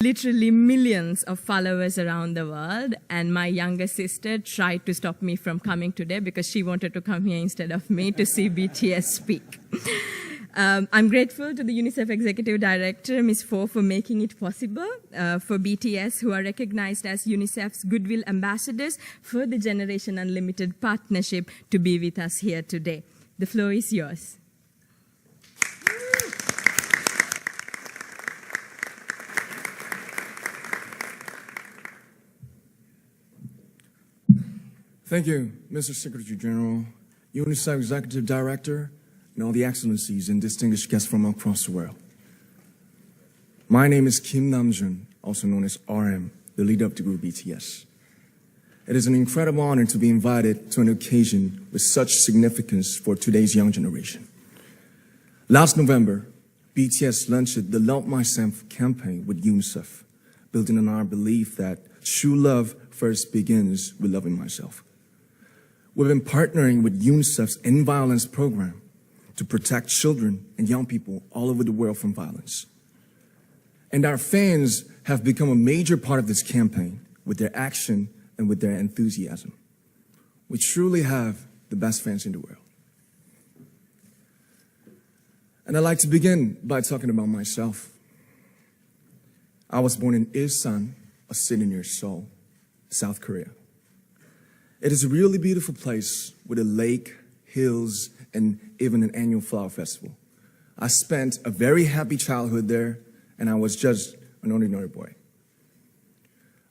literally millions of followers around the world, and my younger sister tried to stop me from coming today because she wanted to come here instead of me to see BTS speak. I'm grateful to the UNICEF Executive Director, Ms. Fo, for making it possible for BTS, who are recognized as UNICEF's Goodwill Ambassadors for the Generation Unlimited partnership, to be with us here today. The floor is yours. Thank you, Mr. Secretary General, UNICEF Executive Director, and all the excellencies and distinguished guests from across the world. My name is Kim Namjoon, also known as RM, the leader of the group BTS. It is an incredible honor to be invited to an occasion with such significance for today's young generation. Last November, BTS launched the Love Myself campaign with UNICEF, building on our belief that true love first begins with loving myself. We've been partnering with UNICEF's End Violence program to protect children and young people all over the world from violence. And our fans have become a major part of this campaign with their action and with their enthusiasm. We truly have the best fans in the world. And I'd like to begin by talking about myself. I was born in Ilsan, a city near Seoul, South Korea. It is a really beautiful place with a lake, hills, and even an annual flower festival. I spent a very happy childhood there, and I was just an ordinary boy.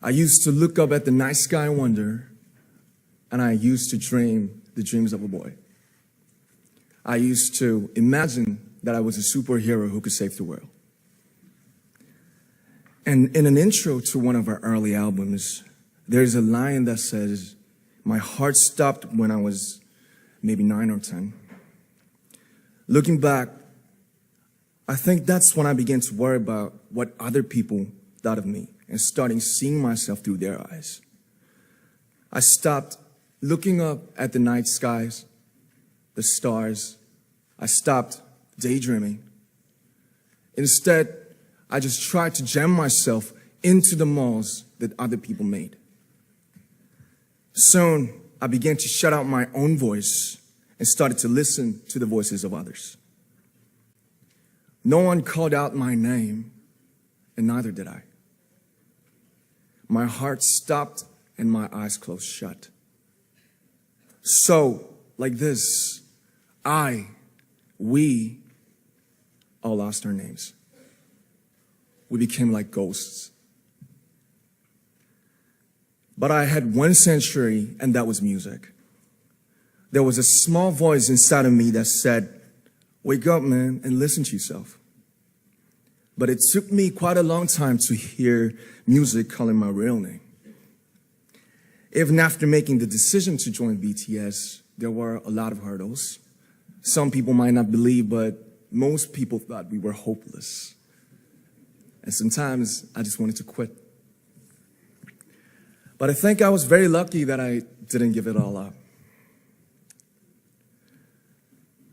I used to look up at the night sky and wonder, and I used to dream the dreams of a boy. I used to imagine that I was a superhero who could save the world. And in an intro to one of our early albums, there's a line that says, "My heart stopped when I was maybe 9 or 10. Looking back, I think that's when I began to worry about what other people thought of me and starting seeing myself through their eyes. I stopped looking up at the night skies, the stars. I stopped daydreaming. Instead, I just tried to jam myself into the malls that other people made. Soon, I began to shut out my own voice and started to listen to the voices of others. No one called out my name, and neither did I. My heart stopped and my eyes closed shut. So, like this, we all lost our names. We became like ghosts. But I had one sanctuary, and that was music. There was a small voice inside of me that said, "Wake up, man, and listen to yourself." But it took me quite a long time to hear music calling my real name. Even after making the decision to join BTS, there were a lot of hurdles. Some people might not believe, but most people thought we were hopeless. And sometimes I just wanted to quit. But I think I was very lucky that I didn't give it all up.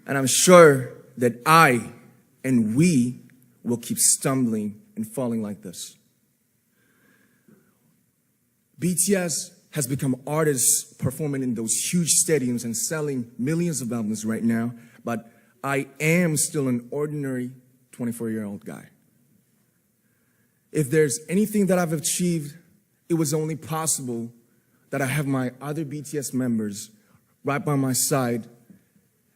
And I'm sure that I and we will keep stumbling and falling like this. BTS has become artists performing in those huge stadiums and selling millions of albums right now, but I am still an ordinary 24-year-old guy. If there's anything that I've achieved, it was only possible that I have my other BTS members right by my side,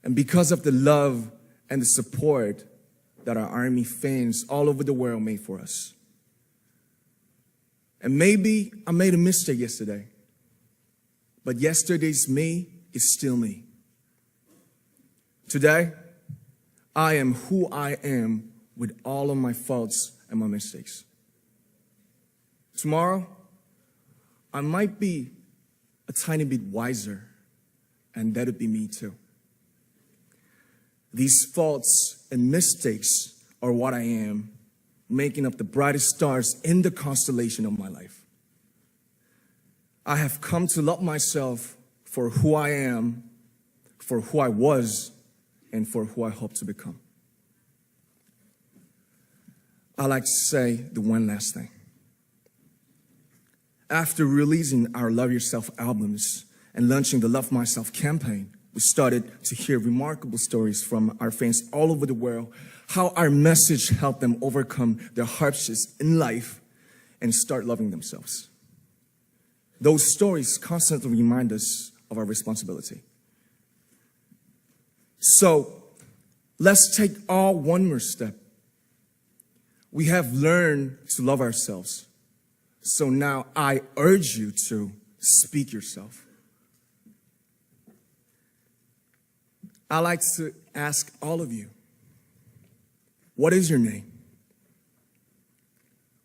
and because of the love and the support that our ARMY fans all over the world made for us. And maybe I made a mistake yesterday, but yesterday's me is still me. Today, I am who I am with all of my faults and my mistakes. Tomorrow, I might be a tiny bit wiser, and that would be me too. These faults and mistakes are what I am, making up the brightest stars in the constellation of my life. I have come to love myself for who I am, for who I was, and for who I hope to become. I like to say the one last thing. After releasing our Love Yourself albums and launching the Love Myself campaign, we started to hear remarkable stories from our fans all over the world, how our message helped them overcome their hardships in life and start loving themselves. Those stories constantly remind us of our responsibility. So let's take all one more step. We have learned to love ourselves. So now I urge you to speak yourself. I like to ask all of you, what is your name?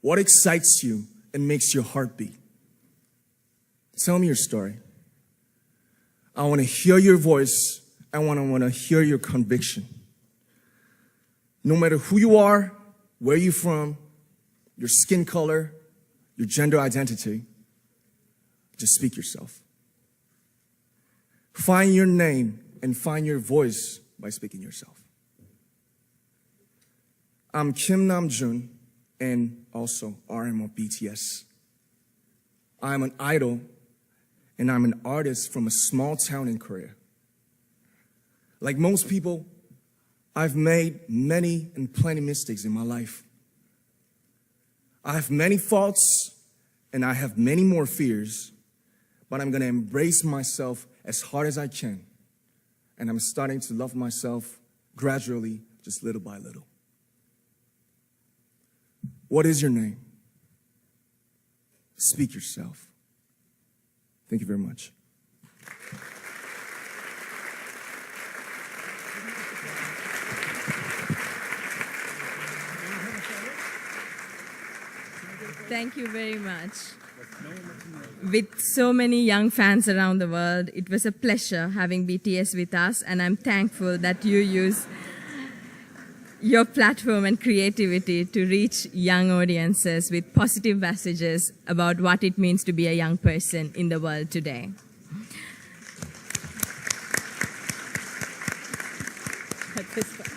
What excites you and makes your heart beat? Tell me your story. I want to hear your voice. I want to hear your conviction. No matter who you are, where you're from, your skin color, your gender identity, just speak yourself. Find your name and find your voice by speaking yourself. I'm Kim Namjoon and also RM of BTS. I'm an idol and I'm an artist from a small town in Korea. Like most people, I've made many and plenty mistakes in my life. I have many faults and I have many more fears, but I'm gonna embrace myself as hard as I can. And I'm starting to love myself gradually, just little by little. What is your name? Speak yourself. Thank you very much. Thank you very much. With so many young fans around the world, it was a pleasure having BTS with us, and I'm thankful that you use your platform and creativity to reach young audiences with positive messages about what it means to be a young person in the world today. At this point.